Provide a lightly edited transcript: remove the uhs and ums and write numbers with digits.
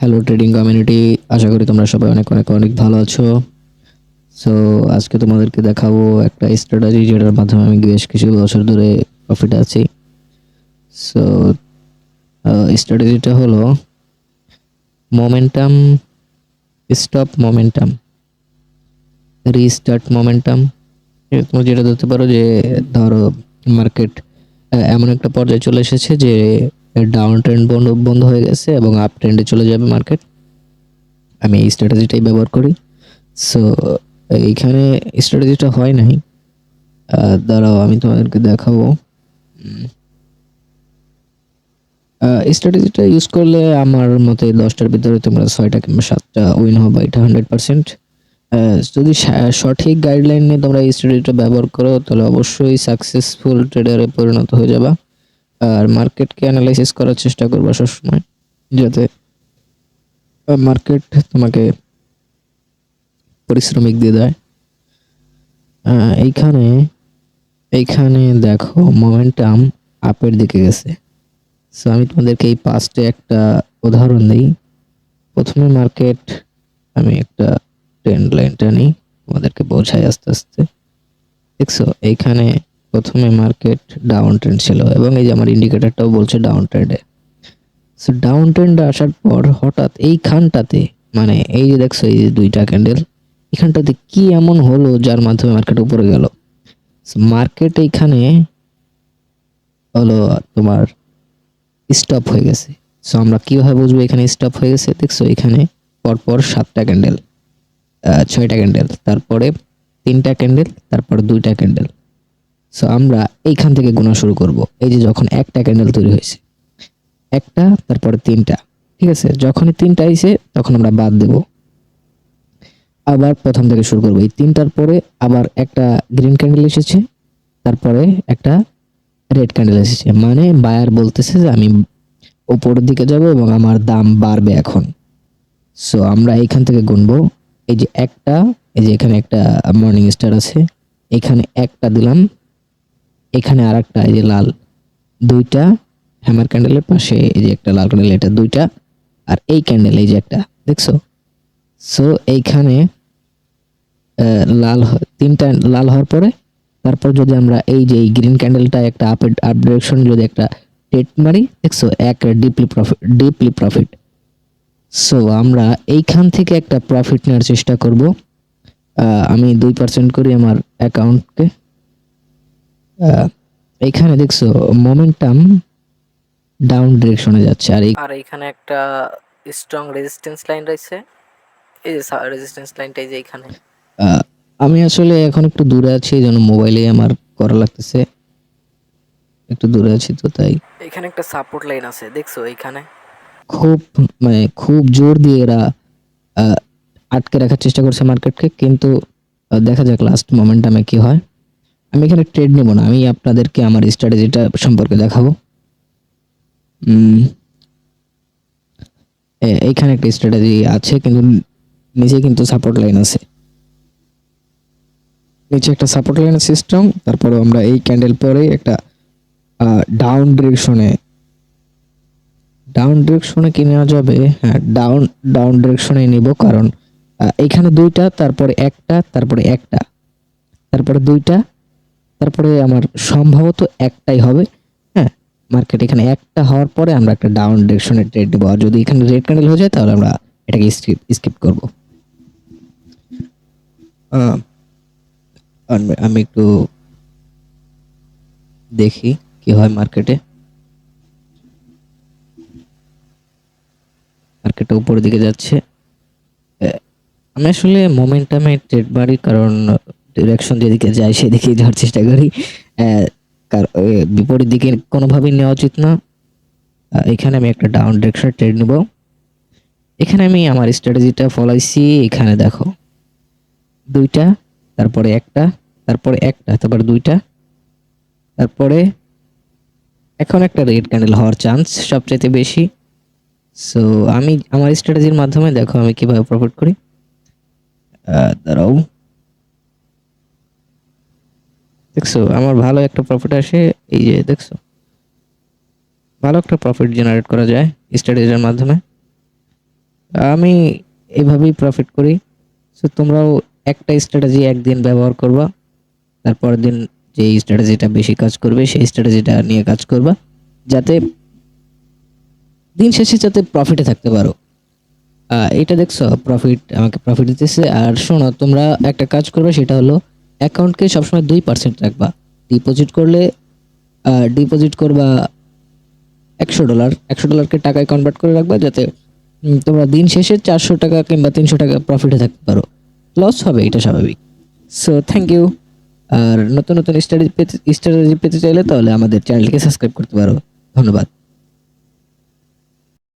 Hello trading community, আশা করি তোমরা সবাই অনেক অনেক অনেক ভালো আছো। সো আজকে তোমাদেরকে দেখাবো একটা স্ট্র্যাটেজি যেটার মাধ্যমে আমি বেশ কিছু বছর ধরে প্রফিট আছি। সো স্ট্র্যাটেজিটা হলো momentum, stop momentum, restart momentum. তুমি যেটা ধরতে পারো যে ধরো মার্কেট এমন একটা পর্যায়ে চলে এসেছে যে ডাউন ট্রেন্ড বন্ধ বন্ধ হয়ে গেছে এবং আপ ট্রেন্ডে চলে যাবে মার্কেট। আমি এই স্ট্র্যাটেজিটাই ব্যবহার করি। সো এইখানে স্ট্র্যাটেজিটা হয় নাই। দাঁড়াও আমি তোমাদেরকে দেখাবো। স্ট্র্যাটেজিটা ইউজ করলে আমার মতে 10টার ভিতরে তোমরা 6টা কিংবা 7টা উইন হবে, এটা 100%। যদি সঠিক গাইডলাইন নিয়ে তোমরা এই স্ট্র্যাটেজিটা ব্যবহার করো তাহলে অবশ্যই সাকসেসফুল ট্রেডারে পরিণত হয়ে যাবা। আর মার্কেটকে অ্যানালাইসিস করার চেষ্টা করবা সবসময়, যাতে মার্কেট তোমাকে পরিশ্রমিক দিয়ে দেয়। এইখানে এইখানে দেখো মোমেন্টাম আপের দিকে গেছে। সো আমি তোমাদেরকে এই পাস্টে একটা উদাহরণ দিই। প্রথমে মার্কেট, আমি একটা ট্রেন্ড লাইন টানি, তোমাদেরকে বোঝাই আস্তে আস্তে। দেখছো এইখানে প্রথমে মার্কেট ডাউন ট্রেন্ড ছিল এবং এই যে আমার ইন্ডিকেটরটাও বলছে ডাউন ট্রেন্ডে। সো ডাউন ট্রেন্ডে আসার পর হঠাৎ এইখানটাতে, মানে এই যে দেখছো এই যে দুইটা ক্যান্ডেল, এখানটাতে কি এমন হলো যার মাধ্যমে মার্কেট উপরে গেল। মার্কেট এইখানে হলো তোমার স্টপ হয়ে গেছে। সো আমরা কিভাবে বুঝবো এখানে স্টপ হয়ে গেছে? দেখছো এখানে পরপর 7টা ক্যান্ডেল, 6টা ক্যান্ডেল, তারপরে 3টা ক্যান্ডেল, তারপর 2টা ক্যান্ডেল। সো আমরা এইখান থেকে গোনা শুরু করব। এই যে যখন একটা ক্যান্ডেল তৈরি হয়েছে, একটা, তারপরে 3টা, ঠিক আছে? যখনই 3টা আইছে তখন আমরা বাদ দেব, আবার প্রথম থেকে শুরু করব। এই 3টার পরে আবার একটা গ্রিন ক্যান্ডেল এসেছে, তারপরে একটা রেড ক্যান্ডেল এসেছে, মানে বায়ার বলতেছে যে আমি উপরের দিকে যাব এবং আমার দাম বাড়বে এখন। সো আমরা এইখান থেকে গুনবো। এই যে একটা, এই যে এখানে একটা মর্নিং স্টার আছে, এখানে একটা দিলাম, এখানে আরেকটা, এই যে লাল দুইটা হ্যামার ক্যান্ডেলের পাশে এই যে একটা লাল ক্যান্ডেল, এটা দুইটা, আর এই ক্যান্ডেল এই যে একটা, দেখছো? সো এইখানে তিনটা লাল হওয়ার পরে তারপর যদি আমরা এই যে এই গ্রিন ক্যান্ডেলটা একটা আপ ডিরেকশন যদি একটা টেট মারি, দেখছো এক ডিপলি প্রফিট। সো আমরা এইখান থেকে একটা প্রফিট নেওয়ার চেষ্টা করব। আমি 2% করি আমার অ্যাকাউন্টকে। এইখানে দেখছো মোমেন্টাম ডাউন ডিরেকশনে যাচ্ছে, আর এইখানে একটা স্ট্রং রেজিস্ট্যান্স লাইন রয়েছে। এই যে রেজিস্ট্যান্স লাইনটা এই যে এইখানে। আহ, আমি আসলে এখন একটু দূরে আছি, এই জন্য মোবাইলে আমার করা লাগতেছে, একটু দূরে আছি তো তাই। এখানে একটা সাপোর্ট লাইন আছে, দেখছো এইখানে? খুব, মানে খুব জোর দিয়ে এরা আহ, আটকে রাখার চেষ্টা করছে মার্কেটকে, কিন্তু দেখা যাক লাস্ট মোমেন্টামে কি হয়। আমি এখানে ট্রেড নেব না, আমি আপনাদেরকে আমার স্ট্র্যাটেজিটা সম্পর্কে দেখাবো। এইখানে একটা স্ট্র্যাটেজি আছে, কিন্তু নিচে কিন্তু সাপোর্ট লাইন আছে, নিচে একটা সাপোর্ট লাইন সিস্টেম। তারপরে আমরা এই ক্যান্ডেল পরে একটা ডাউন ডিরেকশনে কি নেওয়া যাবে? হ্যাঁ, ডাউন ডিরেকশনে নিব, কারণ এখানে দুইটা, তারপরে একটা, তারপরে একটা, তারপরে দুইটা, তারপরে আমার সম্ভবত একটাই হবে। হ্যাঁ, মার্কেট এখানে একটা হওয়ার পরে আমরা একটা ডাউন ডিরেকশনে ট্রেড নিব, আর যদি এখানে রেড ক্যান্ডেল হয়ে যায় তাহলে আমরা এটাকে স্কিপ করব। আমি একটু দেখি কি হয় মার্কেটে। মার্কেটটা উপরের দিকে যাচ্ছে। আমি আসলে মোমেন্টামে ট্রেড মারি, কারণ ডিরেকশন যেদিকে যায় সেদিকেই যাওয়ার চেষ্টা করি। বিপরীত দিকে কোনোভাবেই নেওয়া উচিত না। এখানে আমি একটা ডাউন ডিরেকশন ট্রেড নিব। এখানে আমি আমার স্ট্র্যাটেজিটা ফলাইছি। এখানে দেখো দুইটা, তারপরে একটা, তারপরে একটা, তারপরে দুইটা, তারপরে এখন একটা রেড ক্যান্ডেল হওয়ার চান্স সবচেয়ে বেশি। সো আমি আমার স্ট্র্যাটেজির মাধ্যমে দেখো আমি কিভাবে প্রফিট করি। দাঁড়াও, দেখছো আমার ভালো একটা প্রফিট আসে। এই যে দেখছো, ভালো একটা প্রফিট জেনারেট করা যায় স্ট্র্যাটেজির মাধ্যমে। আমি এভাবেই প্রফিট করি। সো তোমরাও একটা স্ট্র্যাটেজি একদিন ব্যবহার করবা, তারপরের দিন যে স্ট্র্যাটেজিটা বেশি কাজ করবে সেই স্ট্র্যাটেজিটা নিয়ে কাজ করবা, যাতে দিন শেষে যাতে প্রফিটে থাকতে পারো। এটা দেখছো প্রফিট আমাকে প্রফিট দিতেছে। আর শোনো, তোমরা একটা কাজ করবে, সেটা হলো অ্যাকাউন্টকে সবসময় 2% রাখবা। ডিপোজিট করলে ডিপোজিট করবা $100, $100কে টাকায় কনভার্ট করে রাখবা, যাতে তোমরা দিন শেষে 400 টাকা কিংবা 300 টাকা প্রফিটে থাকতে পারো। লস হবে, এটা স্বাভাবিক। So thank you. আর নতুন নতুন স্ট্র্যাটেজি পেতে চাইলে তাহলে আমাদের চ্যানেলকে সাবস্ক্রাইব করতে পারো। ধন্যবাদ।